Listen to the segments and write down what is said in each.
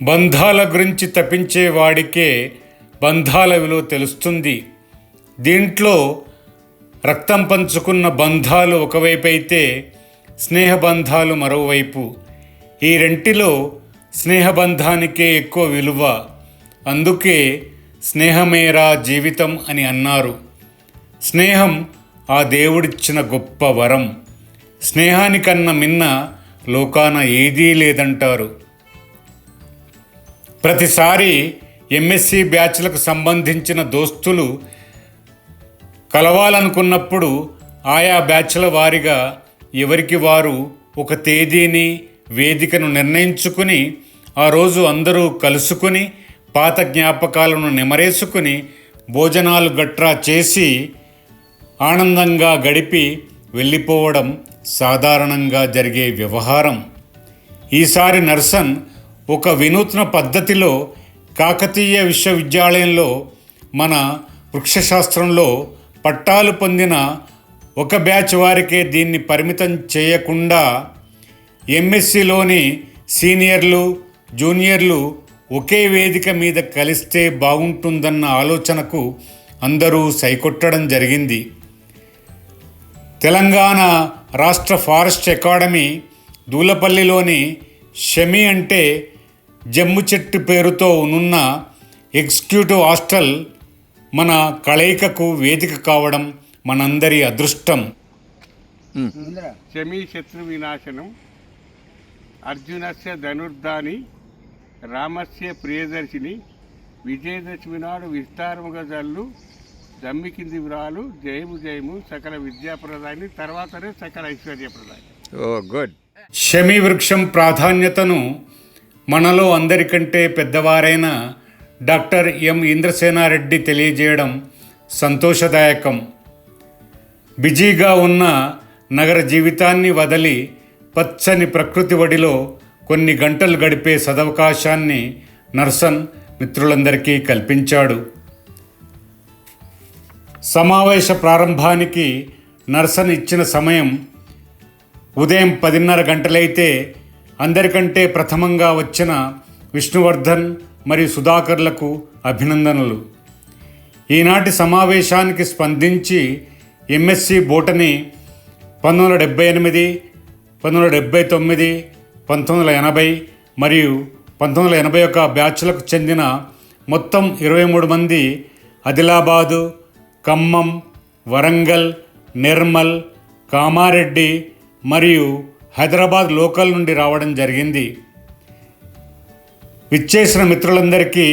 బంధాల గురించి తప్పించే వాడికే బంధాల విలువ తెలుస్తుంది. దీంట్లో రక్తం పంచుకున్న బంధాలు ఒకవైపు అయితే స్నేహబంధాలు మరోవైపు. ఈ రెంటిలో స్నేహబంధానికే ఎక్కువ విలువ. అందుకే స్నేహమేరా జీవితం అని అన్నారు. స్నేహం ఆ దేవుడిచ్చిన గొప్ప వరం. స్నేహానికన్నా మిన్న లోకాన ఏదీ లేదంటారు. ప్రతిసారి ఎంఎస్సి బ్యాచ్లకు సంబంధించిన దోస్తులు కలవాలనుకున్నప్పుడు ఆయా బ్యాచ్ల వారిగా ఎవరికి వారు ఒక తేదీని వేదికను నిర్ణయించుకుని ఆ రోజు అందరూ కలుసుకుని పాత జ్ఞాపకాలను నెమరేసుకుని భోజనాలు గట్రా చేసి ఆనందంగా గడిపి వెళ్ళిపోవడం సాధారణంగా జరిగే వ్యవహారం. ఈసారి నర్సన్ ఒక వినూత్న పద్ధతిలో కాకతీయ విశ్వవిద్యాలయంలో మన వృక్షశాస్త్రంలో పట్టాలు పొందిన ఒక బ్యాచ్ వారికే దీన్ని పరిమితం చేయకుండా ఎంఎస్సిలోని సీనియర్లు జూనియర్లు ఒకే వేదిక మీద కలిస్తే బాగుంటుందన్న ఆలోచనకు అందరూ సైకొట్టడం జరిగింది. తెలంగాణ రాష్ట్ర ఫారెస్ట్ అకాడమీ దూలపల్లిలోని షమి అంటే జమ్ము చెట్టు పేరుతో ఉన్న ఎగ్జిక్యూటివ్ హాస్టల్ మన కలయికకు వేదిక కావడం మనందరి అదృష్టం. శమీ శత్రు వినాశనం, అర్జునస్య ధనుర్ధాని, రామస్య ప్రియదర్శిని, విజయదశమి నాడు విస్తారముగా జల్లు, దమ్మి కింది విరాలు, జయము జయము సకల విద్యాప్రదాని, తర్వాతనే సకల ఐశ్వర్యప్రదాని. గుడ్. షమి వృక్షం ప్రాధాన్యతను మనలో అందరికంటే పెద్దవారైన డాక్టర్ ఎం ఇంద్రసేనారెడ్డి తెలియజేయడం సంతోషదాయకం. బిజీగా ఉన్న నగర జీవితాన్ని వదిలి పచ్చని ప్రకృతి ఒడిలో కొన్ని గంటలు గడిపే సదవకాశాన్ని నర్సన్ మిత్రులందరికీ కల్పించాడు. సమావేశ ప్రారంభానికి నర్సన్ ఇచ్చిన సమయం ఉదయం 10:30 గంటలైతే అందరికంటే ప్రథమంగా వచ్చిన విష్ణువర్ధన్ మరియు సుధాకర్లకు అభినందనలు. ఈనాటి సమావేశానికి స్పందించి ఎంఎస్సి బోటనీ 1978, 1979, 1980 మరియు 1981 బ్యాచ్లకు చెందిన మొత్తం 23 మంది ఆదిలాబాదు, ఖమ్మం, వరంగల్, నిర్మల్, కామారెడ్డి మరియు హైదరాబాద్ లోకల్ నుండి రావడం జరిగింది. విచ్చేసిన మిత్రులందరికీ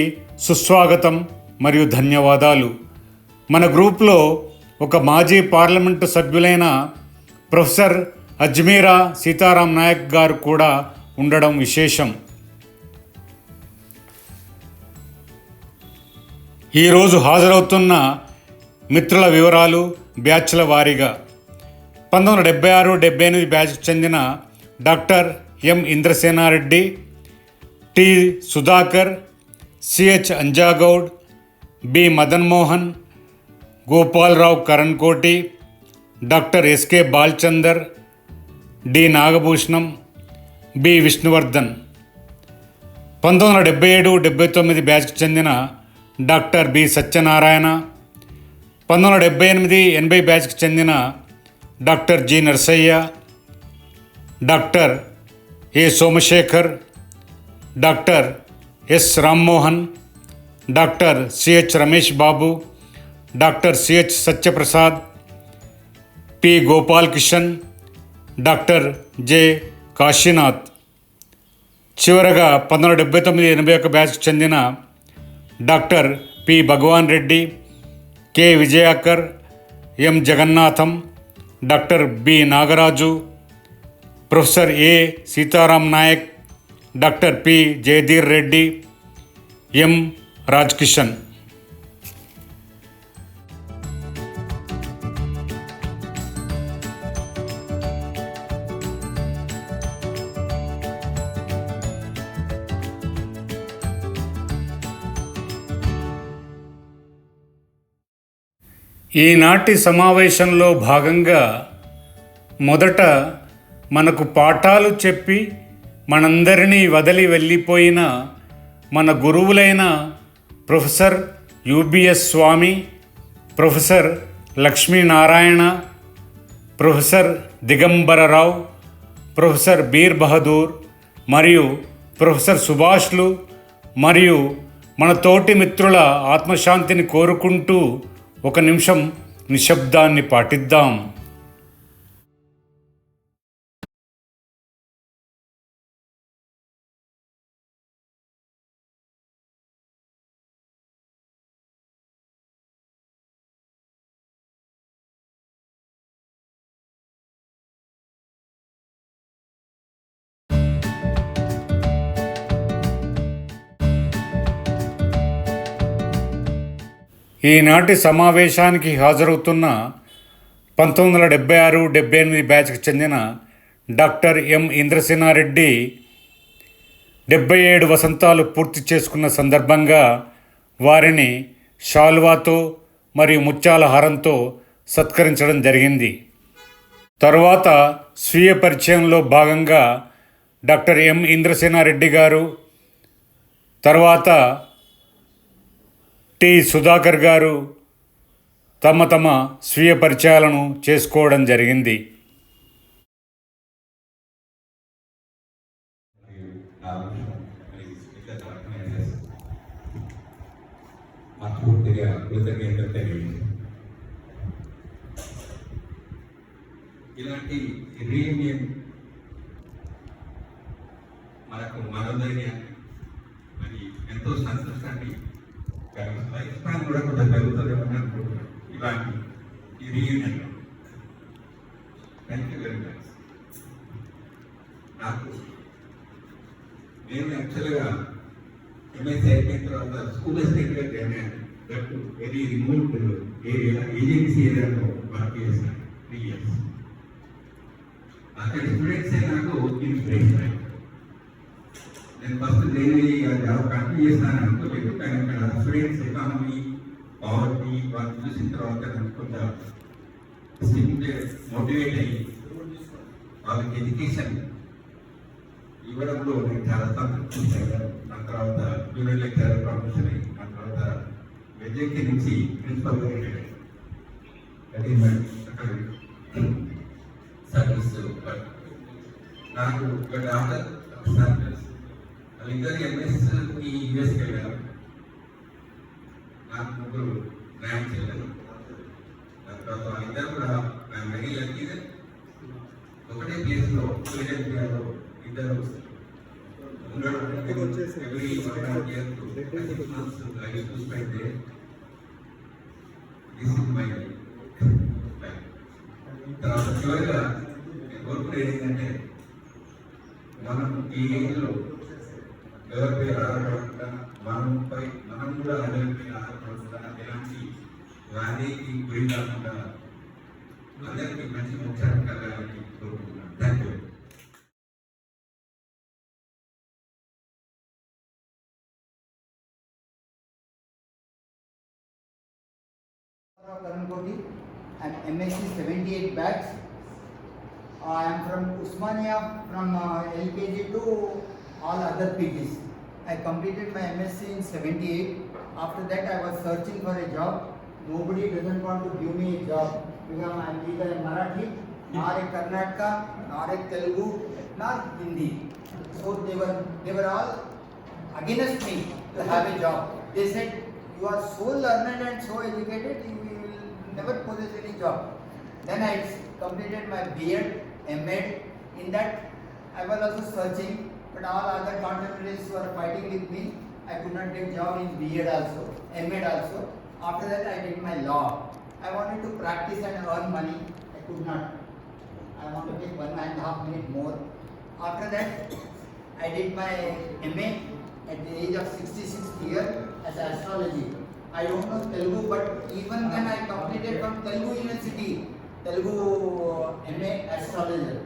సుస్వాగతం మరియు ధన్యవాదాలు. మన గ్రూప్లో ఒక మాజీ పార్లమెంటు సభ్యులైన ప్రొఫెసర్ అజ్మీరా సీతారాం నాయక్ గారు కూడా ఉండడం విశేషం. ఈరోజు హాజరవుతున్న మిత్రుల వివరాలు బ్యాచ్ల వారీగా 1976-78 బ్యాచ్కు చెందిన doctor M Indrasenareddy, T Sudhakar, CH Anjagoud, B Madanmohan, Gopalarao Karankoti, doctor SK Balchandar, D Nagabhushanam, B Vishnuvardhan. 1977-79 బ్యాచ్కు చెందిన డాక్టర్ బి సత్యనారాయణ, 1978-80 బ్యాచ్కు చెందిన doctor G Narsaiah, doctor A Somashekhar, doctor S Rammohan, doctor CH Ramesh Babu, doctor CH Satyaprasad, P Gopal Kishan, doctor J Kashinath. చివరగా 1979-81 బ్యాచ్కు చెందిన doctor P Bhagavan Reddy, K Vijayakar, M Jagannatham, doctor B Nagaraju, professor ఏ Sitaram Naik, doctor P Jayadheer Reddy, ఎం రాజ్ కిషన్. ఈనాటి సమావేశంలో భాగంగా మొదట మనకు పాఠాలు చెప్పి మనందరినీ వదిలి వెళ్ళిపోయిన మన గురువులైన professor UBS Swamy, professor Lakshminarayana, professor Digambararao, professor Bir Bahadur మరియు ప్రొఫెసర్ సుభాష్లు మరియు మన తోటి మిత్రుల ఆత్మశాంతిని కోరుకుంటూ ఒక నిమిషం నిశ్శబ్దాన్ని పాటిద్దాం. ఈనాటి సమావేశానికి హాజరవుతున్న 1976-78 బ్యాచ్కి చెందిన డాక్టర్ ఎం ఇంద్రసేనారెడ్డి 77 వసంతాలు పూర్తి చేసుకున్న సందర్భంగా వారిని షాల్వాతో మరియు ముత్యాల హారంతో సత్కరించడం జరిగింది. తరువాత స్వీయ పరిచయంలో భాగంగా డాక్టర్ ఎం ఇంద్రసేనారెడ్డి గారు, తర్వాత టి సుధాకర్ గారు తమ స్వీయ పరిచయాలను చేసుకోవడం జరిగింది. ఇలాంటి రీయూనియన్ మనకు మనోధైర్యాన్ని మరి ఎంతో సంతోషాన్ని లైఫ్ స్పాన్ కూడా కొంత పెరుగుతుందేమని అనుకుంటున్నాను ఇలాంటి ఈ రీయూనియన్లో. Thank you very much. నేను యాక్చువల్గా ఎంఎస్సీ అయిపోయిన తర్వాత స్కూల్ అసిస్టెంట్గా జాయిన్ అయ్యాను. That very remote area, agency ఏరియాలో వర్క్ చేశాను 3 years. అక్కడ స్టూడెంట్సే నాకు ఇన్స్పిరేషన్ అయ్యారు. నేను ఫస్ట్ దేని జాబ్ కంటిన్యూ చేస్తాను అనుకోలేదు, కానీ అక్కడ స్టూడెంట్స్ ఎకానమీ, పావర్టీ వాళ్ళు చూసిన తర్వాత నాకు కొంచెం మోటివేట్ అయ్యి వాళ్ళకి ఎడ్యుకేషన్ ఇవ్వడంలో నేను చాలా సంతృప్తి చెందాను. దాని తర్వాత జూనియర్ లెక్చరర్ ప్రమోషన్ అయ్యి, దాని తర్వాత విద్యకి నుంచి ప్రిన్సిపల్గా వెళ్ళాను. అది అక్కడ సర్వీస్ నాకు ఆర్డర్ వాళ్ళిద్దరు ఎంఎస్కి యూఎస్కి వెళ్ళారు. నాకు 3 గ్రాండ్స్ వెళ్ళారు. దాని తర్వాత వాళ్ళిద్దరు కూడా నాకు వెరీ లక్కీగా ఒకటే ప్లేస్లో ఫిలడెల్ఫియాలో ఇద్దరు ఉండడం. Every 1.5 years to 6 months I used to spend there. This is my life. తర్వాత చివరిగా నేను కోరుకునేది ఏంటంటే, మనం ఈ ఏజ్లో ఎవరిపై ఆధారపడకుండా మనం కూడా అందరిపై ఆధారపడకుండా ఎలాంటి వ్యాధికి గురి కాకుండా అందరికీ మంచి మోక్షాన్ని కలగాలని కోరుకుంటున్నాను. Thank you. I'm MSc 78 batch. I am from Usmania from LKG to all other PGs. I completed my MSc in 78. After that I was searching for a job. Nobody doesn't want to give me a job because I am neither a Marathi, nor a Karnataka, nor a Telugu, nor Hindi. So they were all against me to have a job. They said, you are so learned and so educated, you will never possess any job. Then I completed my B.Ed, M.Ed. In that I was also searching, but all other contemporaries were fighting with me. I could not get job in B.Ed also, M.Ed also. After that I did my law. I wanted to practice and earn money. I could not. I want to take 1.5 minutes more. After that I did my M.A. at the age of 66th year as astrology. I don't know Telugu, but even when I completed from Telugu University, Telugu MA astrologer,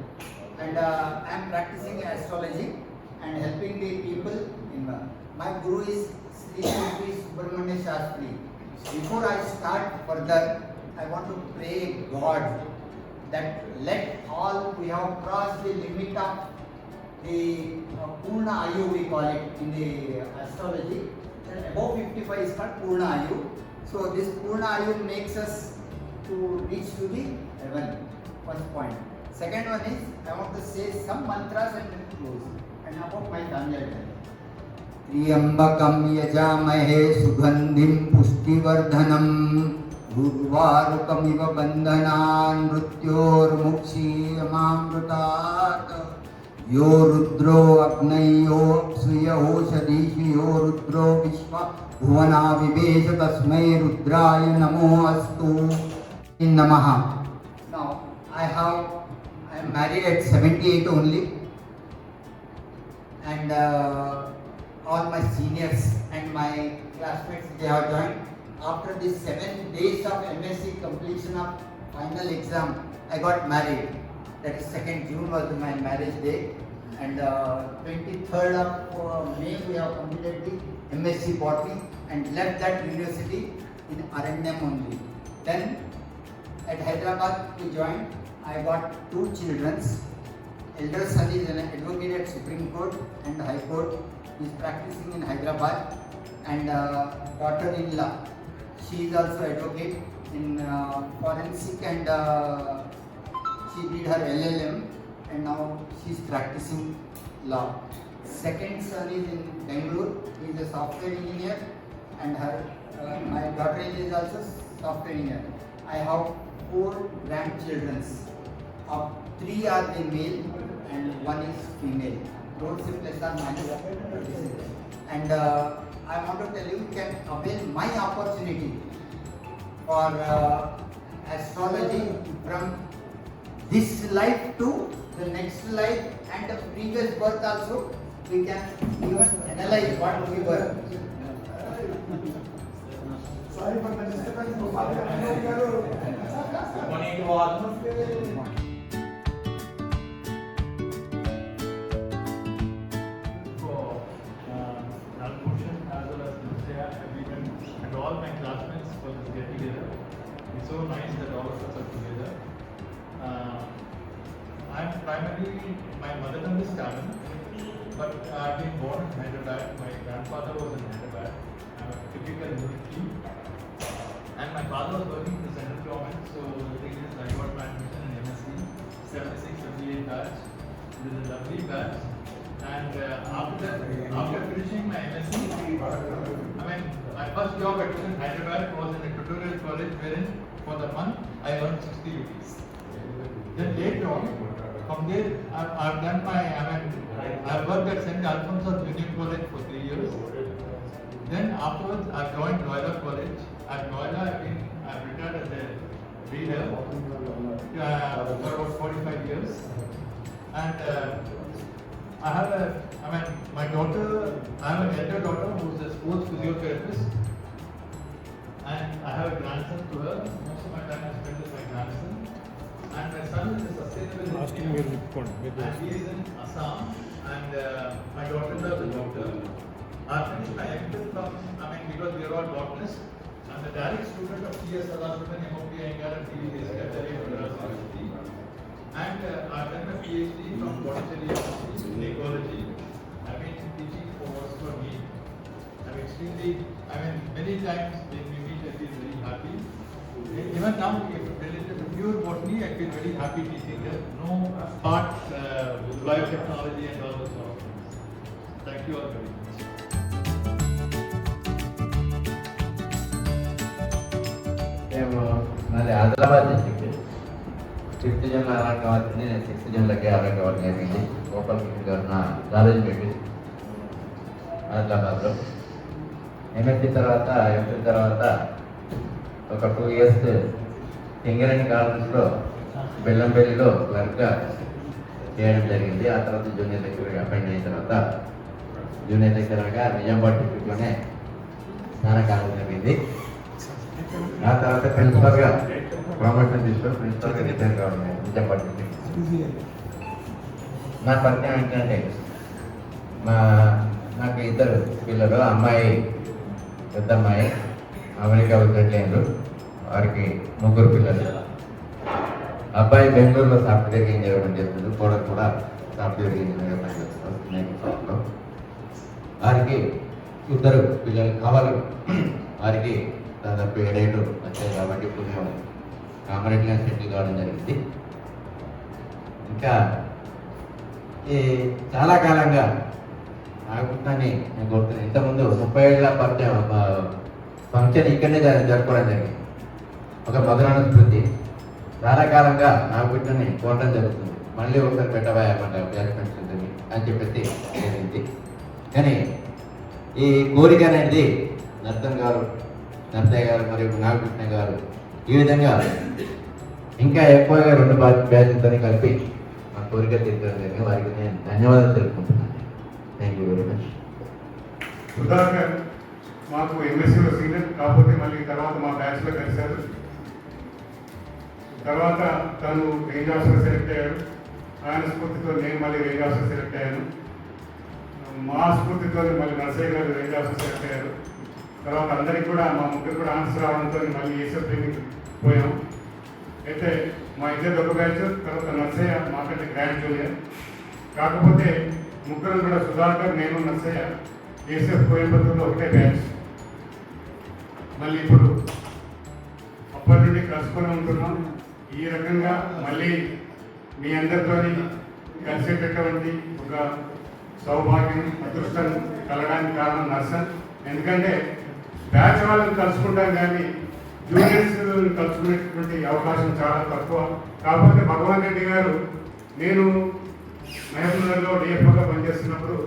and I am practicing astrology and helping the people. My guru is Sri Subramanya Shastri. Before I start further, I want to pray God that let all we have crossed the limit of the Purna Ayu we call it in the astrology. And above 55 is called Purna Ayu. So this Purna Ayu makes us to reach to the heaven. First point. Second one is I want to say some mantras and then close. And about my family. त्र्यंबकं यजामहे सुगंधिं पुष्टिवर्धनम् उर्वारुकमिव बन्धनान् मृत्योर्मुक्षीयमामृतात् यो रुद्रो अग्नयो अप्सुयोषधीषु यो रुद्रो विश्व भुवना विवेश तस्मै रुद्राय नमो अस्तु नमः. Now I am married at 78 only, and all my seniors and my classmates, they have joined. After this 7 days of MSc completion of final exam, I got married. That is 2nd June was my marriage day, and 23rd of May we have completed the MSc Botany and left that university in Aranyam only. Then at Hyderabad we joined. I got 2 children. Elder son is an advocate at Supreme Court and High Court. He is practicing in Hyderabad, and daughter-in-law, she is also advocate in forensic, and she did her LLM and now she is practicing law. Second son is in Bangalore. He is a software engineer, and my daughter-in-law is also software engineer. I have 4 grandchildren. 3 are the male and 1 is female. Don't say plus or minus. And I want to tell you can avail my opportunity for astrology from this life to the next life and the previous birth also. We can even analyze what we were. Sorry for the disturbance. Morning to all. And all my classmates for this get together. It's so nice that all of us are together. I'm primarily, my mother tongue is Tamil, but I've been born in Hyderabad. My grandfather was in Hyderabad. I'm a typical Murki. And my father was working in the central government, so the thing is I got my admission in MSc, 76-78 batch. It is a lovely batch. And after finishing my MSc, my first job at Hyderabad was in a tutorial college wherein for the month I earned 60 rupees. Then later on, from there I've done I've worked at St. Alphonsus Junior College for 3 years. Then afterwards I've joined Loyola College. At Loyola I've retired as a reader for about 45 years. And I have my daughter, I have an elder daughter who is a sports physiotherapist, and I have a grandson to her. Most of my time I spend with my grandson. And my son is a sustainable engineer, and he is in Assam, and my daughter-in-law is a doctor. I finished my MPhil from, because we are all botanists. I'm a direct student of C.S. Sadasivan, MOP Iyengar and T.V. University. And I've done my PhD from Botanical University in ecology. I've been teaching for me. I'm extremely, many times when we meet I feel very happy. Even now, related to pure botany, I feel very happy teaching there. No art, biotechnology and all those sort of things. Thank you all very much. నాది Adilabad district. 5th జూన్లో అలాగే వచ్చింది. నేను 6th జూన్లోకి అలాగే work అయిపోయింది. గోపాల్ కృష్ణ గారు నా college పెట్టి ఆదిలాబాద్లో. ఎంఎస్సీ తర్వాత ఎంఫిల్ తర్వాత ఒక 2 years సింగరేణి కాలేజ్లో బెల్లంపల్లిలో క్లర్క్గా చేయడం జరిగింది. ఆ తర్వాత జూనియర్ లెక్చరర్గా అపాయింట్ అయిన తర్వాత జూనియర్ లెక్చరర్గా నిజామాబాద్ డిస్ట్రిక్ట్లోనే స్నానకాలం జరిగింది. ఆ తర్వాత ప్రిన్సిపల్గా ప్రమోషన్ తీసుకొని ప్రిన్సిపల్గా రిటైర్ కావడం నిజామాబాద్ డిస్ట్రిక్ట్. నా పరిచయం ఏంటంటే నాకు 2 పిల్లలు, అమ్మాయి పెద్ద అమ్మాయి అమెరికా సెటిల్. వారికి 3 పిల్లలు. అబ్బాయి బెంగళూరులో సాఫ్ట్వేర్ ఇంజనీర్ చేయడం చేస్తుంది. కోడలు కూడా సాఫ్ట్వేర్ ఇంజనీర్గా పనిచేస్తున్నారు మైక్రోసాఫ్ట్లో. వారికి ఇద్దరు పిల్లలు కావాలి. వారికి దాదాపు 7 ఏళ్ళు వచ్చాయి కాబట్టి ఇప్పుడు మేము కామరెడ్డిగా సెటిల్ కావడం జరిగింది. ఇంకా ఈ చాలా కాలంగా నాగుంటాన్ని నేను కోరుతున్నాను. ఇంతకుముందు 30 ఏళ్ళ ఫంక్షన్ ఇక్కడనే జరుపుకోవడం జరిగింది. ఒక మధురాన స్మృతి చాలా కాలంగా నాగుంటాన్ని కోరడం జరుగుతుంది. మళ్ళీ ఒకసారి పెట్టబోయామంట అడ్జస్ట్మెంట్స్ ఉంటుంది అని చెప్పేసి జరిగింది. కానీ ఈ కోరిక అనేది నర్సయ్య గారు మరియు నాగకృష్ణ గారు ఈ విధంగా ఇంకా ఎక్కువగా 2 బ్యాచ్లతో కలిపి మా కోరిక తీర్చడం జరిగింది. వారికి నేను ధన్యవాదాలు తెలుపుకుంటున్నాను. Thank you very much. Sudhakar మాకు ఎంఎస్సీలో సీనియర్, కాకపోతే మళ్ళీ తర్వాత మా బ్యాచ్లో కలిశారు. తర్వాత తను రేంజ్ ఆఫీసర్ సెలెక్ట్ అయ్యాడు. ఆయన స్ఫూర్తితో నేను మళ్ళీ రేంజ్ ఆఫీసర్ సెలెక్ట్ అయ్యాను. మా స్ఫూర్తితో మళ్ళీ నర్సయ్య గారు రేంజ్ ఆఫీసర్ సెలెక్ట్ అయ్యారు. తర్వాత అందరికి కూడా మా ముగ్గురు కూడా ఆన్సర్ రావడంతో మళ్ళీ ఏసీఎఫ్ ట్రైనింగ్ పోయాం. అయితే మా ఇద్దరు ఒక బ్యాచ్, తర్వాత నర్సయ్య మాకంటే గ్రాండ్ జూనియర్. కాకపోతే ముగ్గురు కూడా సుధాకర్, నేను, నర్సయ్య ఏసీఎఫ్ కోయంబత్తూరులో ఒకటే బ్యాచ్. మళ్ళీ ఇప్పుడు అప్పటి నుండి కలుసుకొని ఉంటున్నాం. ఈ రకంగా మళ్ళీ మీ అందరితో కలిసేటటువంటి ఒక సౌభాగ్యం, అదృష్టం కలగడానికి కారణం నర్సన్. ఎందుకంటే బ్యాచ్ వాళ్ళని కలుసుకుంటాం కానీ జూనియర్స్ కలుసుకునేటువంటి అవకాశం చాలా తక్కువ. కాకపోతే భగవాన్ రెడ్డి గారు, నేను మహబూబ్నగర్లో డిఎఫ్ఓగా పనిచేస్తున్నప్పుడు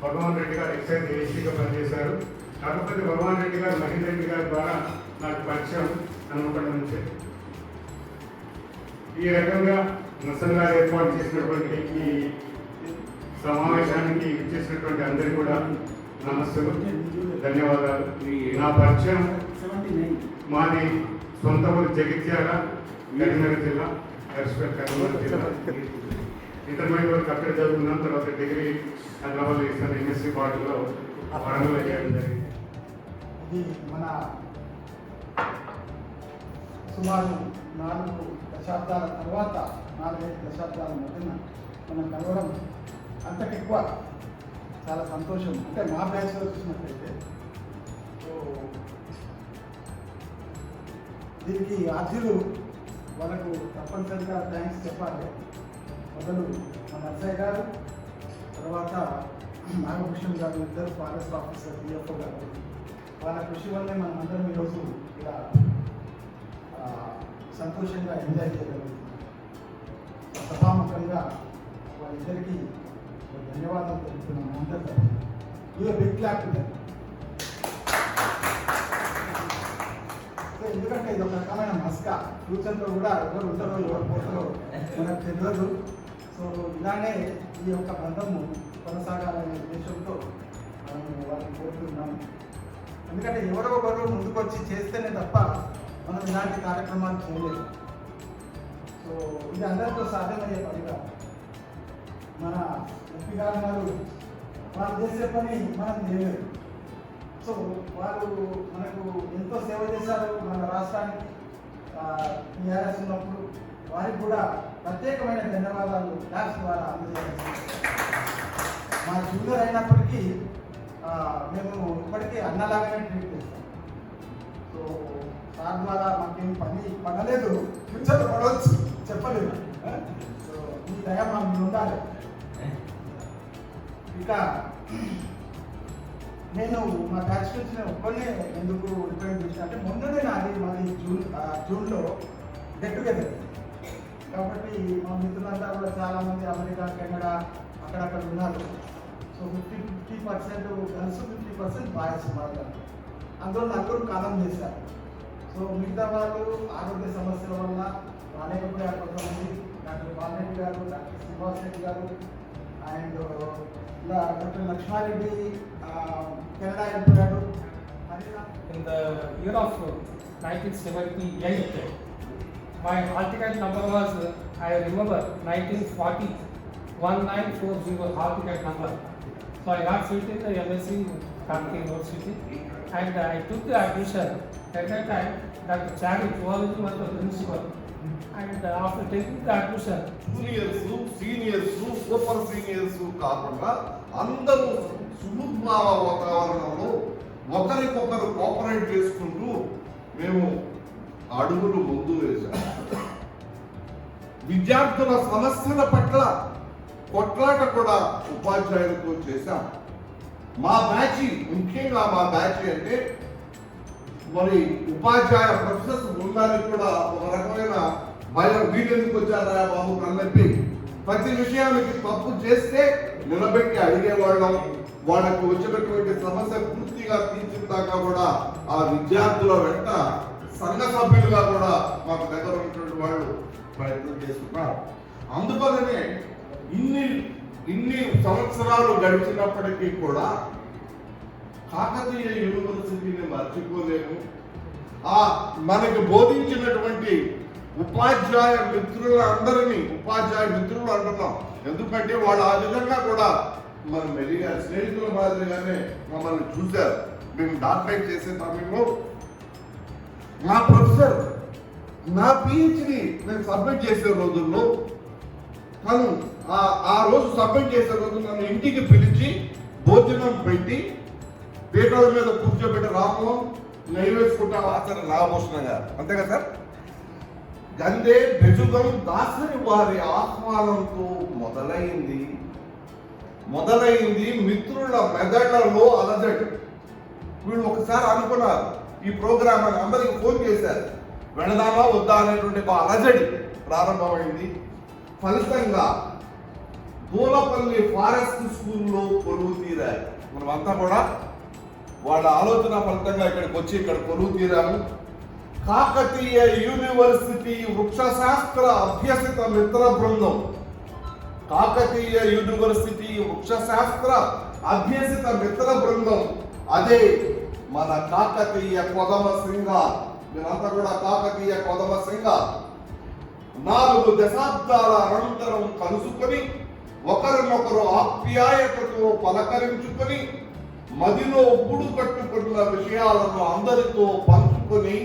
భగవాన్ రెడ్డి గారు ఎక్సైజ్ ఏసీగా పనిచేశారు. కాకపోతే భగవాన్ రెడ్డి గారు మహేంద్ర రెడ్డి గారి ద్వారా నాకు పరిచయం హనుమకొండ నుంచే. ఈ రకంగా నర్సన్ గారు ఏర్పాటు చేసినటువంటి ఈ సమావేశానికి ఇచ్చేసినటువంటి అందరికీ కూడా నమస్సులు, ధన్యవాదాలు. నా పరిచయం మాది సొంత ఊరు జగిత్యాల, కరీంనగర్ జిల్లా, కరీంనగర్ జిల్లా. ఇంటర్మీడియట్ వరకు అక్కడ చదువుకున్నాం. తర్వాత డిగ్రీ హైదరాబాద్ చేశాను. ఎంఎస్సీ పార్టీలో వరంగల్లో చేయడం జరిగింది. ఇది మన సుమారు 4 దశాబ్దాల తర్వాత 4-5 దశాబ్దాల మధ్యన మనం కలవడం అంతకెక్కువ చాలా సంతోషం. అంటే మా బ్యాచ్లో చూసినట్లయితే సో దీనికి అర్జులు వాళ్ళకు తప్పనిసరిగా థ్యాంక్స్ చెప్పాలి. మొదలు మన నర్సయ్య గారు, తర్వాత నాగభూషణ్ గారు, ఇద్దరు ఫారెస్ట్ ఆఫీసర్ డిఎఫ్ఓ గారు. వాళ్ళ కృషి వల్లే మనం అందరం ఈరోజు ఇలా సంతోషంగా ఎంజాయ్ చేయగలుగుతున్నాం. సభాముఖంగా వాళ్ళిద్దరికీ ధన్యవాదాలు తెలుపుతున్నాను. అందరికీ బిగ్ క్లాప్. ఎందుకంటే ఇది ఒక రకమైన మస్కా. ఫ్యూచర్లో కూడా ఎవరు ఉంటారో ఎవరు పోతారో మనకు తెలియదు. సో ఇలానే ఈ యొక్క బంధము కొనసాగాలనే ఉద్దేశంతో మనం వాళ్ళని కోరుతున్నాము. ఎందుకంటే ఎవరో ఒకరు ముందుకు వచ్చి చేస్తేనే తప్ప మనం ఇలాంటి కార్యక్రమాలు చేయలేదు. సో ఇది అందరితో సాధ్యమయ్యే పనిగా మన ఎంపీ గారు వాళ్ళు చేసే పని మనం చేయలేదు. సో వాళ్ళు మనకు ఎంతో సేవ చేశారు మన రాష్ట్రానికి. టీఆర్ఎస్ ఉన్నప్పుడు వారికి కూడా ప్రత్యేకమైన ధన్యవాదాలు ల్యాబ్స్ ద్వారా అందజేయాలి. మా జూనియర్ అయినప్పటికీ మేము ఇప్పటికీ అన్నలాగానే ట్రీట్ చేస్తాం. సో సార్ ద్వారా మాకేం పని పడలేదు, ఫ్యూచర్లో పడవచ్చు చెప్పలేదు. సో ఈ దయ మా మీద ఉండాలి. ఇక నేను మా బ్యాచ్ నుంచి నేను ఒక్కనే ఎందుకు రిప్రజెంట్ చేసిన అంటే మొన్ననే మాది జూన్లో గెట్ టుగెదర్. కాబట్టి మా మిత్రులంతా కూడా చాలామంది అమెరికా, కెనడా అక్కడక్కడ ఉన్నారు. సో 50% గర్ల్స్, 50% బాయ్స్ ఉన్నారు. అందులో 4 కాలం చేశారు. సో మిగతా వాళ్ళు ఆరోగ్య సమస్యల వల్ల రాలేకపోయారు. కొంతమంది డాక్టర్ బాలరెడ్డి గారు, డాక్టర్ శ్రీనివాస్ రెడ్డి గారు అండ్ ఇలా డాక్టర్ లక్ష్మారెడ్డి కెనడా వెళ్ళిపోయాడు. In the year of 1978, my hall ticket number was, I remember, 1940, 1940 hall ticket number. So I got seat in the MSc Karnataka University and I took the admission. At that time, Dr. Chari Zoology was the principal. and after taking the admission, juniors, seniors, super seniors కాకుండా అందరూ సుహృద్భావ వాతావరణంలో ఒకరికొకరు cooperate చేసుకుంటూ మేము అడుగులు ముందు వేశాము. విద్యార్థుల సమస్యల పట్ల కొట్లాట కూడా ఉపాధ్యాయులతో చేశాం. మా బ్యాచ్, ముఖ్యంగా మా బ్యాచ్ అంటే మరి ఉపాధ్యాయ ప్రొఫెసర్స్ బృందానికి కూడా ఒక రకమైన భయం, వీళ్ళెందుకు వచ్చారా బాబు కన్నప్పి. ప్రతి విషయానికి తప్పు చేస్తే నిలబెట్టి అడిగేవాళ్ళం. వాళ్ళకు వచ్చినటువంటి సమస్య పూర్తిగా తీర్చిదాకా కూడా ఆ విద్యార్థుల వెంట సంఘ సభ్యులుగా కూడా మాకు దగ్గర ఉన్నటువంటి వాళ్ళు ప్రయత్నం చేస్తున్నారు. అందువల్లనే ఇన్ని సంవత్సరాలు గడిచినప్పటికీ కూడా కాకతీయ యూనివర్సిటీని మర్చిపోలేము. మనకి బోధించినటువంటి ఉపాధ్యాయ మిత్రులందరినీ ఉపాధ్యాయ మిత్రులు అంటున్నాం. ఎందుకంటే వాళ్ళు ఆ విధంగా కూడా మన మెలిగా స్నేహితుల మాదిరిగానే మమ్మల్ని చూశారు. మేము డాక్టరేట్ చేసే సమయంలో నా ప్రొఫెసర్ నా పిహెచ్డి నేను సబ్మిట్ చేసే రోజుల్లో తను ఆ రోజు సబ్మిట్ చేసే రోజు నన్ను ఇంటికి పిలిచి భోజనం పెట్టి పీటల మీద కూర్చోబెట్టి రామం నైవేసుకుంటా ఆచార్య నాగభూషణం గారు, అంతే కదా సార్, గందే బెజుగం దాసరి వారి ఆహ్వానంతో మొదలైంది మిత్రుల మెదళ్లలో అలజడి. వీళ్ళు ఒకసారి అనుకున్నారు ఈ ప్రోగ్రామ్ అని, అందరికి ఫోన్ చేశారు, వెళదామా వద్దా అనేటువంటి ఒక అలజడి ప్రారంభమైంది. ఫలితంగా దూలపల్లి ఫారెస్ట్ స్కూల్లో కొలువు తీరారు. మనమంతా కూడా వాళ్ళ ఆలోచన ఫలితంగా ఇక్కడికి వచ్చి ఇక్కడ కొలువు తీరాము. కాకతీయ యూనివర్సిటీ వృక్షశాస్త్ర అభ్యసిత మిత్ర బృందం, కాకతీయ యూనివర్సిటీ వృక్షశాస్త్ర అభ్యసిత మిత్ర బృందం, అదే మన కాకతీయ కొదమ సింగ. మీరంతా కూడా కాకతీయ కొదమ సింగ 4 దశాబ్దాల అనంతరం కలుసుకొని ఒకరినొకరు ఆప్యాయతతో పలకరించుకొని మదిలో గుడు కట్టుకున్న విషయాలను అందరితో పంచుకొని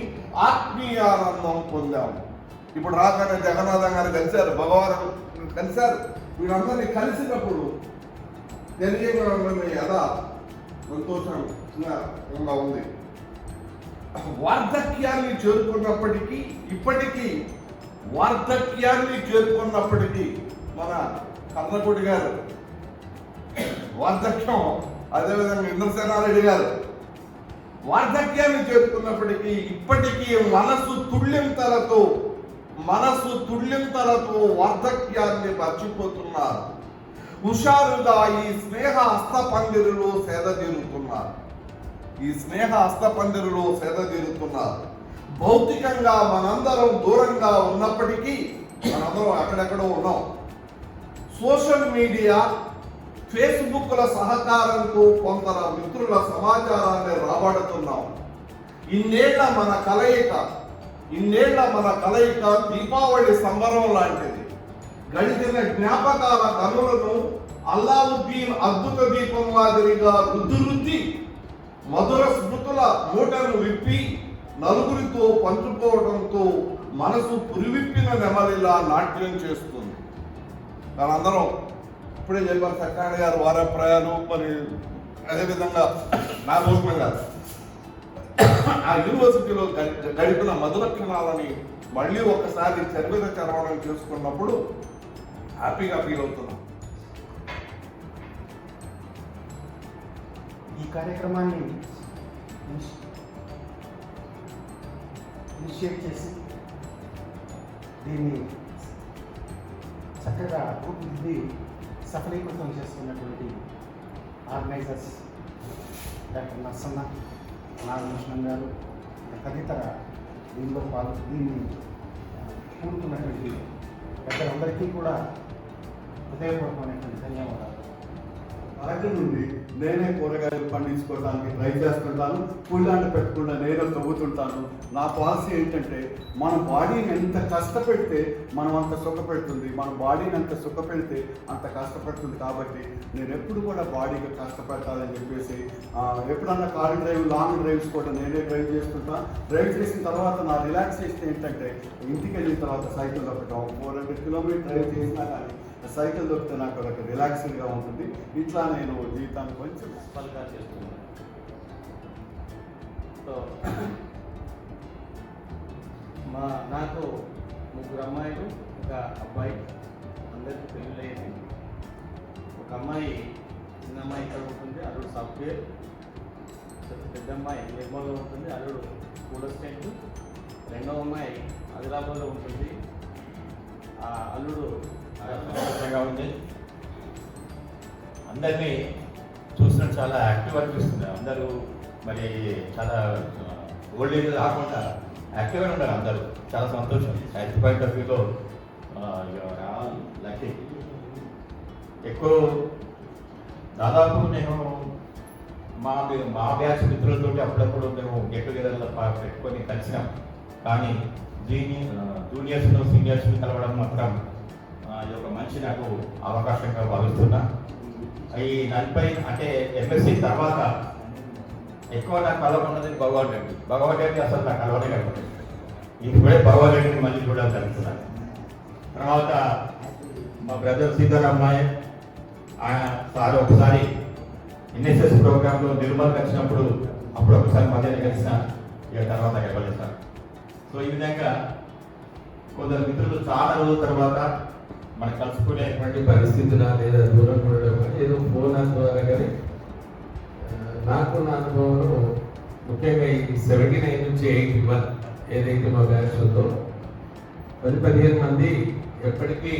ఆత్మీయానందం పొందాము. ఇప్పుడు రాగానే జగన్నాథం గారు కలిశారు, భగవాన్ కలిశారు. వీరందరినీ కలిసినప్పుడు తెలియని ఎలా సంతోషంగా ఉంది. వార్ధక్యాన్ని చేరుకున్నప్పటికీ మన కర్ణకుడి గారు వార్ధక్యం, అదేవిధంగా ఇంద్రసేనారెడ్డి గారు వార్ధక్యాన్ని చేరుకున్నప్పటికీ ఇప్పటికీ మనసు తుళ్ళింతలతో వార్ధక్యాన్ని మర్చిపోతున్నారు. హుషారుగా ఈ స్నేహ హస్తపందిరులో సేద తీరుతున్నారు. భౌతికంగా మనందరం దూరంగా ఉన్నప్పటికీ మనందరం అక్కడెక్కడో ఉన్నాం. సోషల్ మీడియా, ఫేస్బుక్ల సహకారంతో కొందరు మిత్రుల సమాచారాన్ని రాబడుతున్నాం. ఇన్నేళ్ల మన కలయిక దీపావళి సంబరం లాంటిది. గడిచిన జ్ఞాపకాల కనులను అల్లావుద్దీన్ అద్భుత దీపం మాదిరిగా రుద్ది మధుర స్మృతుల మూటను విప్పి నలుగురితో పంచుకోవడంతో మనసు పురివిప్పిన నెమలిలా నాట్యం చేస్తుంది. దానందరం ఇప్పుడే చెప్పారు సత్యనారాయణ గారు వారప్రాయాలు, మరి అదేవిధంగా నాగభూషణం గారు ఆ యూనివర్సిటీలో గడిపిన మధుర క్షణాలని మళ్ళీ ఒకసారి చరవణం చేసుకున్నప్పుడు హ్యాపీగా ఫీల్ అవుతున్నాం. ఈ కార్యక్రమాన్ని ఇనిషియేట్ చేసి దీన్ని చక్కగా రూపుదిద్ది సఫలీకృతం చేస్తున్నటువంటి ఆర్గనైజర్స్ డాక్టర్ నర్సన్న, నాగభూషణం గారు తదితర దీనిలో దీన్ని కూడుకున్నటువంటి పెద్దలందరికీ కూడా హృదయపూర్వకమైనటువంటి ధన్యవాదాలు. అరటి నుండి నేనే కూరగాయలు పండించుకోవడానికి ట్రై చేస్తుంటాను. కూలాంటి పెట్టకుండా నేను తవ్వుతుంటాను. నా పాలసీ ఏంటంటే మన బాడీని ఎంత కష్టపెడితే మనం అంత సుఖపెడుతుంది, మన బాడీని ఎంత సుఖపెడితే అంత కష్టపడుతుంది. కాబట్టి నేను ఎప్పుడు కూడా బాడీకి కష్టపెట్టాలని చెప్పేసి ఎప్పుడన్నా కార్ డ్రైవ్, లాంగ్ డ్రైవ్స్ కూడా నేనే డ్రైవ్ చేస్తుంటాను. డ్రైవ్ చేసిన తర్వాత నా రిలాక్సేషన్ ఏంటంటే ఇంటికి వెళ్ళిన తర్వాత సైకిల్ దొక్కటం. 400 కిలోమీటర్ డ్రైవ్ చేసినా కానీ సైకిల్ దొరికితే నాకు ఒక రిలాక్సింగ్గా ఉంటుంది. ఇట్లా నేను జీవితాన్ని కొంచెం సఫలంగా చేస్తున్నాను. సో నాకు 3 అమ్మాయిలు, ఒక అబ్బాయి, అందరికీ పెళ్ళి అయింది. ఒక అమ్మాయి, చిన్న అమ్మాయి ఇక్కడ ఉంటుంది, అల్లుడు సాఫ్ట్వేర్. పెద్ద అమ్మాయి నిర్మల్లో ఉంటుంది, అల్లుడు స్కూల్ అసిస్టెంట్. రెండవ అమ్మాయి ఆదిలాబాద్లో ఉంటుంది, ఆ అల్లుడు సంతోషంగా ఉంది. అందరినీ చూసిన చాలా యాక్టివ్ అనిపిస్తుంది. అందరూ మరి చాలా ఓల్డ్ ఏజ్ కాకుండా యాక్టివ్గా ఉన్నారు. అందరూ చాలా సంతోషం. హెల్త్ పాయింట్ ఆఫ్ వ్యూలో లక్కీ. ఎక్కువ దాదాపు నేను మా బ్యాచ్ మిత్రులతో అప్పుడప్పుడు మేము గెట్ టుగెదర్లో పెట్టుకొని కలిసినాం. కానీ జూనియర్స్ను సీనియర్స్ని కలవడం మాత్రం ఇది ఒక మంచి నాకు అవకాశంగా భావిస్తున్నా. ఈ దానిపై అంటే ఎంఎస్సీ తర్వాత ఎక్కువ నాకు కలవకున్నది భగవాన్ రెడ్డి. భగవాన్ రెడ్డి అసలు నాకు కలవనే కలవలేదు. ఇప్పుడే భగవాన్ రెడ్డిని మళ్ళీ చూడాలని జరుగుతున్నాను. తర్వాత మా బ్రదర్ సీతారామయ్య సార్ ఒకసారి ఎన్ఎస్ఎస్ ప్రోగ్రాంలో నిర్మల్కి వచ్చినప్పుడు అప్పుడు ఒకసారి మధ్యాహ్నం కలిసిన, ఇక తర్వాత కలవలేదు సార్. సో ఈ విధంగా కొందరు మిత్రులు చాలా రోజుల తర్వాత మనం కలుసుకునేటువంటి పరిస్థితుల లేదా దూరం ఉండడం కానీ ఏదో ఫోన్ ద్వారా కానీ నాకు నా అనుభవంలో ముఖ్యంగా ఈ 79 నుంచి 81 ఏదైతే మా బ్యాచ్ ఉందో 10-15 మంది ఎప్పటికీ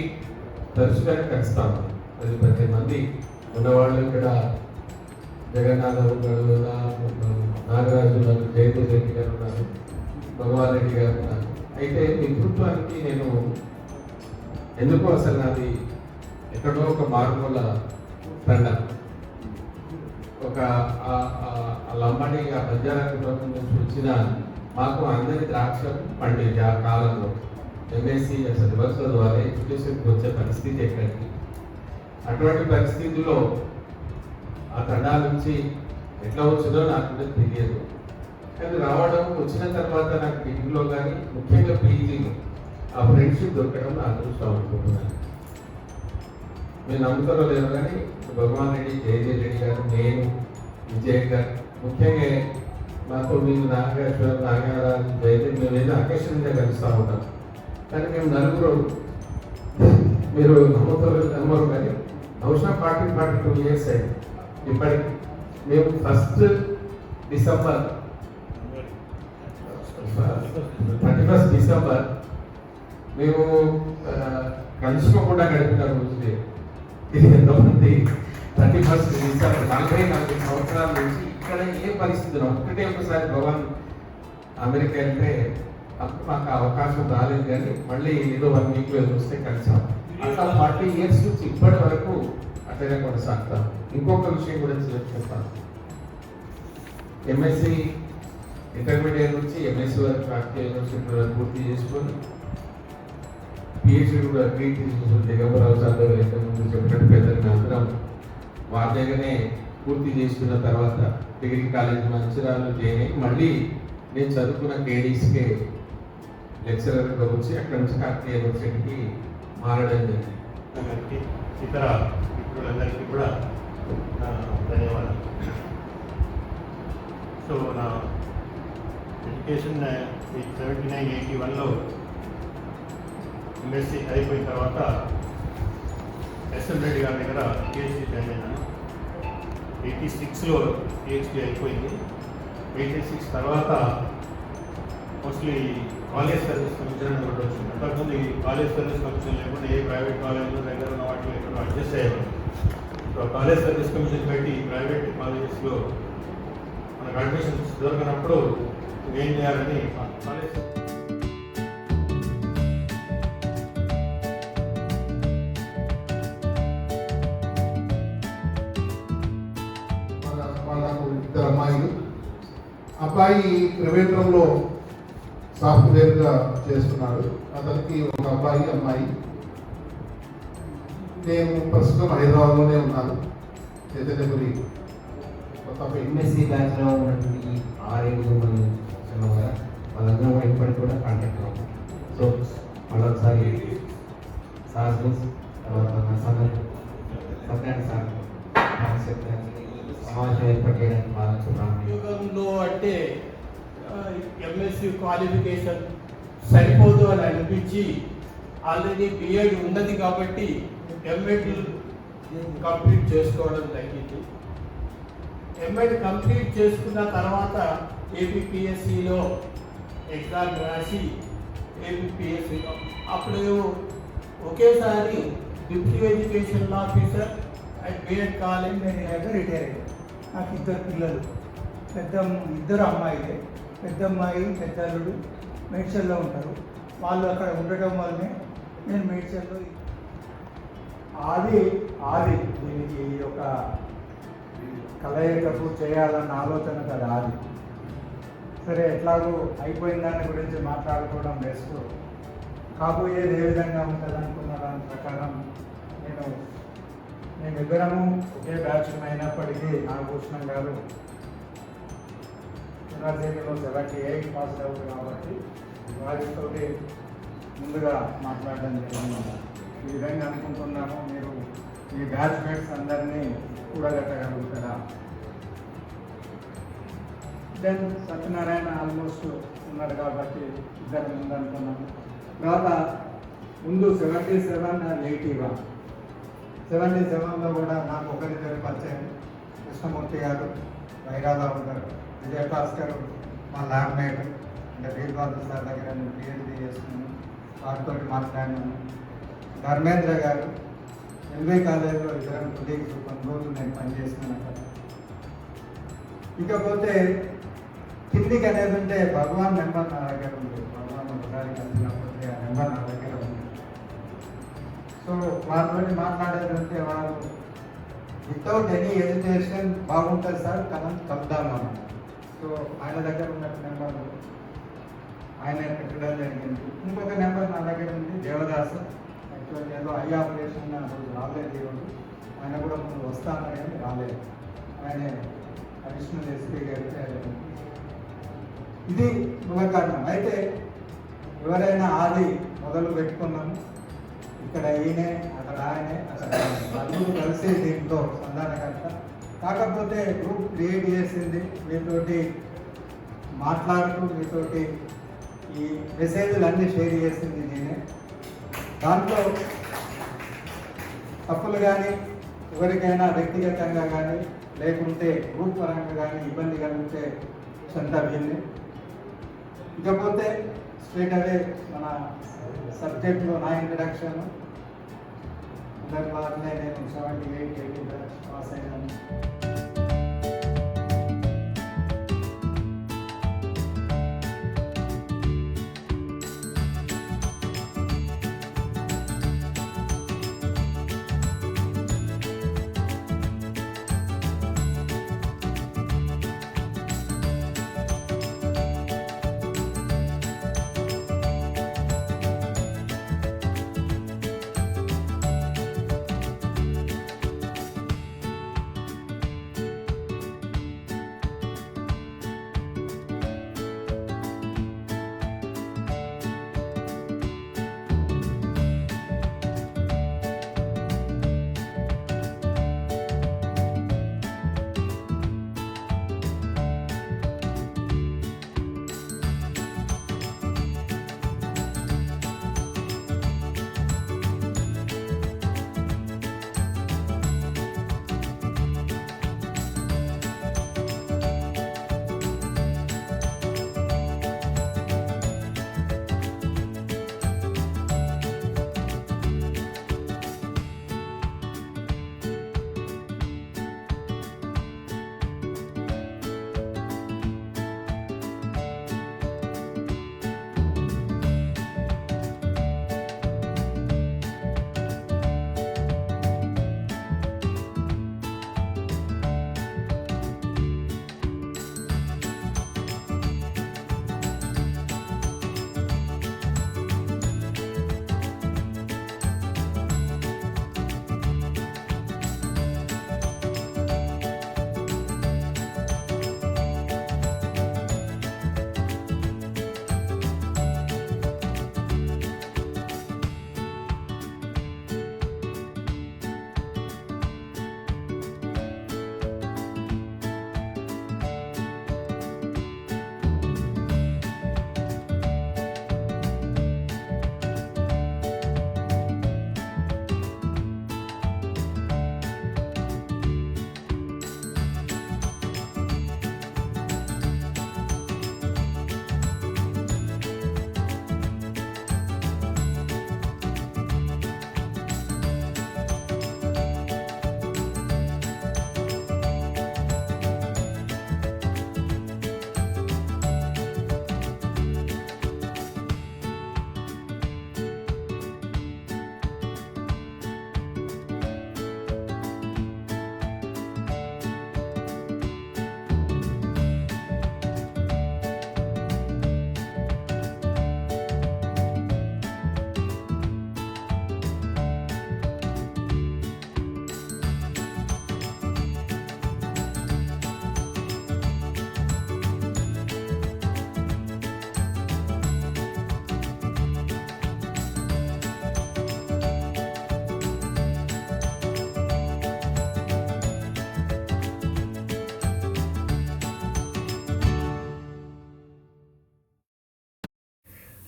తరచుగానే కలుస్తాము. 10-15 మంది ఉన్నవాళ్ళు ఇక్కడ జగన్నాథరావు గారు, నాగరాజు గారు, జయదూర్ రెడ్డి గారు ఉన్నారు, భగవాన్ రెడ్డి గారు ఉన్నారు. అయితే మిత్రుత్వానికి నేను ఎందుకో అసలు నాది ఎక్కడో ఒక మారుమూల తండ, ఒక లంబడి ఆ బంజారా కుటుంబం నుంచి వచ్చిన మాకు అందరి ద్రాక్ష పండింది ఆ కాలంలో. ఎంఎస్సి అసలు రివర్స్ ద్వారా ఎడ్యుకేషన్కి వచ్చే పరిస్థితి ఎక్కడికి. అటువంటి పరిస్థితుల్లో ఆ తండా నుంచి ఎట్లా వచ్చిందో నాకు కూడా తెలియదు. కానీ రావడం వచ్చిన తర్వాత నాకు డిగ్రీలో కానీ ముఖ్యంగా పీజీలో ఆ ఫ్రెండ్షిప్ దొరకడం నా అదృష్టం అనుకుంటున్నాను. మీరు నమ్ముతారో లేదో కానీ భగవాన్ రెడ్డి, జయదేవ్ రెడ్డి గారు, నేను, విజయ్ గారు, ముఖ్యంగా మాతో మీరు నాగేశ్వర, నాగరాజు, జయదేవ్, మేము ఏదో అకేషన్గా కలుస్తూ ఉంటాం. కానీ మేము నలుగురు, మీరు నమ్మరు కానీ బహుశా 42 years అయింది ఇప్పటికి. మేము 1st డిసెంబర్ 31st డిసెంబర్ మేము కలుసుకోకుండా గడిపిన రోజులే. ఇది ఎంతోమంది 31st డిసెంబర్ 44 సంవత్సరాల నుంచి ఇక్కడ ఏ పరిస్థితులు ఒకసారి భగవాన్ అమెరికా వెళ్తే అప్పుడు మాకు అవకాశం రాలేదు. కానీ మళ్ళీ ఏదో 1 week వస్తే కలిసాం. అట్లా 40 years నుంచి ఇప్పటి వరకు అట్లనే కొనసాగుతాం. ఇంకొక విషయం కూడా చెప్తాను. ఎంఎస్సి ఇంటర్మీడియట్ నుంచి ఎంఎస్సి వరకు ప్రాక్టికల్ యూనివర్సిటీ వరకు పూర్తి చేసుకొని పిహెచ్డి కూడా ట్రీట్ తీసుకుంటుంది. దిగంబరావు సార్ గారు ఎంతమంది చెప్పినట్టు పెద్దలు అందరం వారి దగ్గరనే పూర్తి చేసుకున్న తర్వాత డిగ్రీ కాలేజ్ మంచిర్యాలలో జాయిన్ అయ్యి మళ్ళీ నేను చదువుకున్న కేడీస్కే లెక్చరర్గా వచ్చి అక్కడ నుంచి కాకతీయ యూనివర్సిటీకి మారడం జరిగింది. ఇతర మిత్రులందరికీ కూడా ధన్యవాదాలు. సో నా ఎడ్యుకేషన్ 79-81లో ఎంఎస్సీ అయిపోయిన తర్వాత ఎస్ఎం రెడ్డి గారి దగ్గర పిహెచ్డీ జాయిన్ అయినాను. 86లో పిహెచ్డీ అయిపోయింది. 86 తర్వాత మోస్ట్లీ కాలేజ్ సర్వీస్ కమిషన్ అని ఒకటి వచ్చింది. అంతకుముందు ఈ కాలేజ్ సర్వీస్ కమిషన్ లేకుండా ఏ ప్రైవేట్ కాలేజ్లో దగ్గర ఉన్న వాటిలో ఎక్కడో అడ్జస్ట్ అయ్యేవారు. సో కాలేజ్ సర్వీస్ కమిషన్ పెట్టి ప్రైవేట్ కాలేజెస్లో మనకు అడ్మిషన్స్ దొరకనప్పుడు ఏం చేయాలని కాలేజ్ అబ్బాయి త్రివేంద్రంలో సాఫ్ట్వేర్గా చేస్తున్నాడు. అతనికి ఒక అబ్బాయి అమ్మాయి. నేను ప్రస్తుతం హైదరాబాద్లోనే ఉన్నాను. చైతన్యపురి కొత్త ఎంఎస్సీ బ్యాచ్లో ఉన్నటువంటి 6-7 మంది చిన్న వాళ్ళందరూ కూడా ఇప్పటికి కూడా కాంటాక్ట్ అవ్వాలి. సో మరొకసారి సార్ తర్వాత నా సత్యాన్ని సార్ సమావేశం ఏర్పాటు చేయడానికి బాగా యుగంలో అంటే ఎంఎస్సి క్వాలిఫికేషన్ సరిపోదు అని అనిపించి ఆల్రెడీ బిఎడ్ ఉన్నది కాబట్టి ఎంఎడ్ కంప్లీట్ చేసుకోవడం జరిగింది. ఎంఎడ్ కంప్లీట్ చేసుకున్న తర్వాత ఏపీపీఎస్సిలో ఎగ్జామ్ రాసి ఏపీపీఎస్సిలో అప్పుడు ఒకేసారి deputy education officer and B Ed college retire అయ్యాను. నాకు 2 పిల్లలు, ఇద్దరు అమ్మాయిలే. పెద్ద అమ్మాయి పెద్ద అల్లుడు మేడ్చల్లో ఉంటారు. వాళ్ళు అక్కడ ఉండటం వల్లనే నేను మేడ్చల్లో ఆది దీనికి ఒక కలయికకు చేయాలన్న ఆలోచన కదా ఆది. సరే ఎట్లాగో అయిపోయిన దాని గురించి మాట్లాడుకోవడం బెస్ట్. కాబోయేది ఏ విధంగా ఉంటుంది అనుకున్న దాని ప్రకారం మేమిద్దరము ఒకే బ్యాచ్ అయినప్పటికీ నాగభూషణం గారు యూనివర్సిటీలో 78 పాస్ అవుతుంది కాబట్టి వారితో ముందుగా మాట్లాడడం జరిగింది. ఈ విధంగా అనుకుంటున్నాము, మీరు ఈ బ్యాచ్ మేట్స్ అందరినీ కూడగట్టగలుగుతారా? దెన్ సత్యనారాయణ ఆల్మోస్ట్ ఉన్నారు కాబట్టి ఇద్దరు ముందు అనుకున్నాము. తర్వాత ముందు 77 and 81. 77లో కూడా నాకు ఒకరిద్దరు పరిచయం. కృష్ణమూర్తి గారు, వైరారావు గారు, విజయభాస్కర్ మా ల్యాబ్ మేట్, అంటే వీరబాబు సార్ దగ్గర నేను పిహెచ్డీ చేసుకున్నాను, వారితో మాట్లాడినాను. ధర్మేంద్ర గారు ఎల్బీ కాలేజీలో ఇద్దరు కొలీగ్స్, కొన్ని రోజులు నేను పనిచేసినాను అక్కడ. ఇకపోతే కిందికి అనేది ఉంటే భగవాన్ నెంబర్ నా దగ్గర ఉంది. భగవాన్ ఒకసారి కలిసినప్పుడు ఆ నెంబర్ నా దగ్గర ఉంది. సో వారితో మాట్లాడేదంటే వారు వితౌట్ ఎనీ ఎడ్యుకేషన్ బాగుంటుంది సార్, కలుద్దాము. సో ఆయన దగ్గర ఉన్న నెంబర్ ఆయన పెట్టడం జరిగింది. ఇంకొక నెంబర్ నా దగ్గర ఉంది, దేవదాస్. యాక్చువల్లీ ఏదో ఐ ఆపరేషన్ రోజు రాలేదు ఈరోజు. ఆయన కూడా ముందు వస్తానని కానీ రాలేదు. ఆయన అడిషనల్ ఎస్పీ గారికి ఇది మూల కారణం. అయితే ఎవరైనా ఆది మొదలు పెట్టుకున్నాము, ఇక్కడ ఈయనే, అక్కడ ఆయనే, అక్కడ అందరూ కలిసి దీంట్లో సంధానకర్త. కాకపోతే గ్రూప్ క్రియేట్ చేసింది మీతోటి మాట్లాడుతూ, మీతోటి ఈ మెసేజ్లు అన్నీ షేర్ చేసింది నేనే. దాంట్లో తప్పులు కానీ ఎవరికైనా వ్యక్తిగతంగా కానీ లేకుంటే గ్రూప్ పరంగా కానీ ఇబ్బంది కలిగితే క్షంతవ్యండి. ఇకపోతే స్ట్రేట్ అవే మన సబ్జెక్ట్లో నా ఇంట్రడక్షన్. అందరి వాళ్ళనే నేను 78, 80 పాస్ అయ్యాను.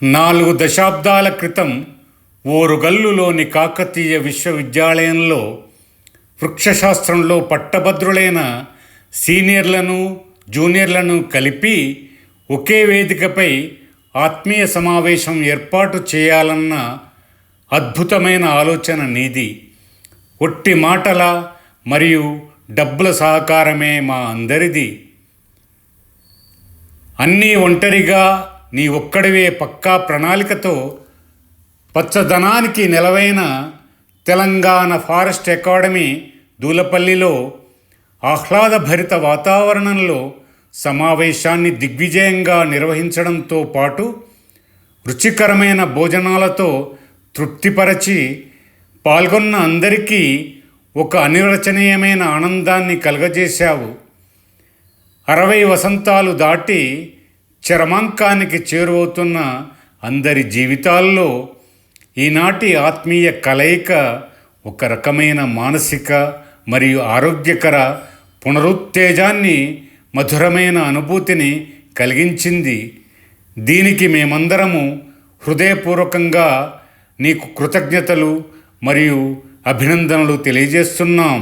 4 దశాబ్దాల క్రితం ఓరుగల్లులోని కాకతీయ విశ్వవిద్యాలయంలో వృక్షశాస్త్రంలో పట్టభద్రులైన సీనియర్లను జూనియర్లను కలిపి ఒకే వేదికపై ఆత్మీయ సమావేశం ఏర్పాటు చేయాలన్న అద్భుతమైన ఆలోచన నీది. ఒట్టి మాటల మరియు డబ్బుల సహకారమే మా అందరిది. అన్నీ ఒంటరిగా నీ ఒక్కడివే పక్కా ప్రణాళికతో పచ్చదనానికి నెలవైన తెలంగాణ ఫారెస్ట్ అకాడమీ దూలపల్లిలో ఆహ్లాదభరిత వాతావరణంలో సమావేశాన్ని దిగ్విజయంగా నిర్వహించడంతో పాటు రుచికరమైన భోజనాలతో తృప్తిపరచి పాల్గొన్న అందరికీ ఒక అనిర్వచనీయమైన ఆనందాన్ని కలుగజేశావు. 60 వసంతాలు దాటి చరమాంకానికి చేరువవుతున్న అందరి జీవితాల్లో ఈనాటి ఆత్మీయ కలయిక ఒక రకమైన మానసిక మరియు ఆరోగ్యకర పునరుత్తేజాన్ని, మధురమైన అనుభూతిని కలిగించింది. దీనికి మేమందరము హృదయపూర్వకంగా నీకు కృతజ్ఞతలు మరియు అభినందనలు తెలియజేస్తున్నాం.